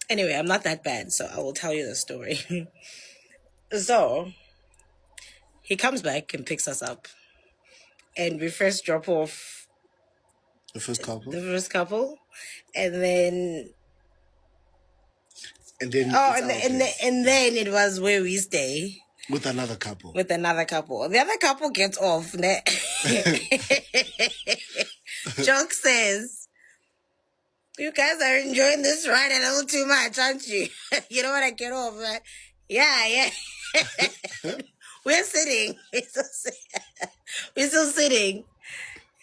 Anyway, I'm not that bad, so I will tell you the story. So he comes back and picks us up, and we first drop off The first couple. and then And then and then it was where we stay with another couple. The other couple gets off. Joke says, "You guys are enjoying this ride a little too much, aren't you?" You know what I get off? Like, yeah. We're sitting. We're still sitting.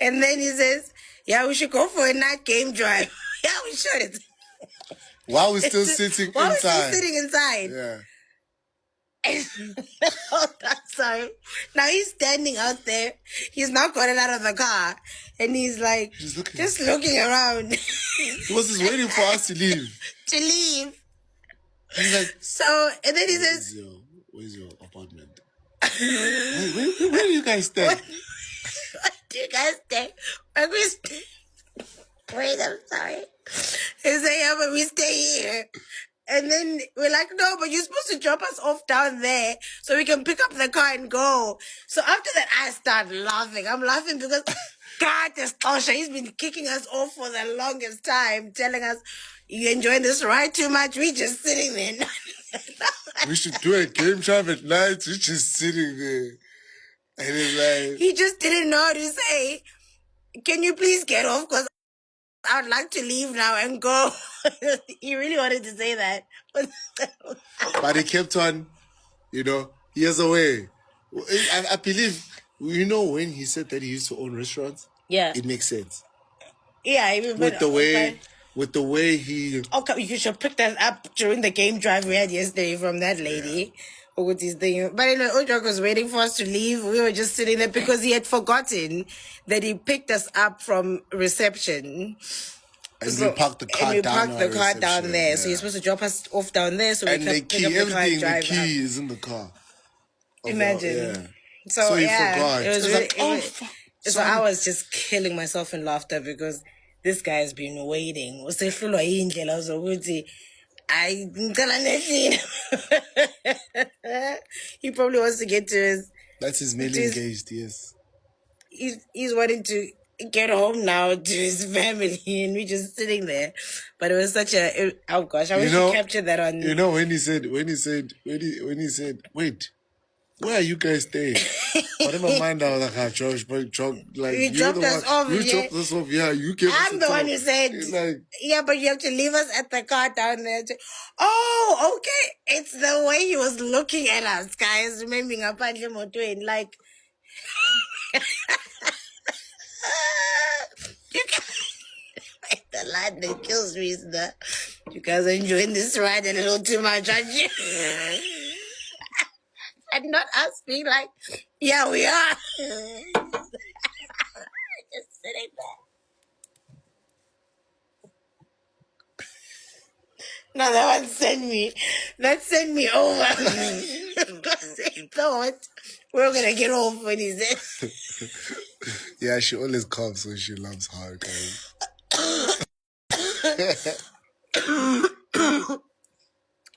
And then he says, "Yeah, we should go for a night game drive." Yeah, we should. While we're still sitting inside. Yeah. Sorry. Now he's standing out there. He's not gotten out of the car. And he's like, just looking around. He was just waiting for us to leave. He's like, so, and then he says, where's your apartment? where do you guys stay? What do you guys stay? Where we stay? Wait, I'm sorry. He said, yeah, but we stay here. And then we're like, no, but you're supposed to drop us off down there so we can pick up the car and go. So after that, I start laughing. I'm laughing because, God, this Tosha, he's been kicking us off for the longest time, telling us, you enjoying this ride too much? We just sitting there. We should do a game drive at night. We're just sitting there. And it's like... He just didn't know how to say, can you please get off? Because I would like to leave now and go. He really wanted to say that. But he kept on, years away. I believe, when he said that he used to own restaurants, yeah, it makes sense. Yeah, with the way he... Okay, you should pick that up during the game drive we had yesterday from that lady. Yeah. With his thing. But Ojok was waiting for us to leave. We were just sitting there because he had forgotten that he picked us up from reception. And we parked the car down there. Yeah. So you're supposed to drop us off down there so we can pick up the car and drive the key is in the car. Imagine. Yeah. So he forgot. It was really, fuck. So I was just killing myself in laughter because this guy has been waiting. He probably wants to get to his... That's his Mmeli engaged, yes. He's wanting to get home now to his family and we're just sitting there. But it was such oh gosh, I wish you captured that on... when he said, wait, where are you guys staying? But in my mind, I was like, Josh, like, you dropped us off. You dropped us off, yeah. I'm the one who said, yeah, but you have to leave us at the car down there. Oh, okay. It's the way he was looking at us, guys. Remembering Apandle Motweni, like... The line that kills me is that you guys are enjoying this ride a little too much, aren't you? And not us being like, yeah, we are. Just sitting there. No, that sent me over. He thought we were going to get off when he said. Yeah, she always coughs when she loves her, guys.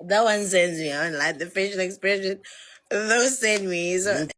That one sends me on, like the facial expression. Those send me. So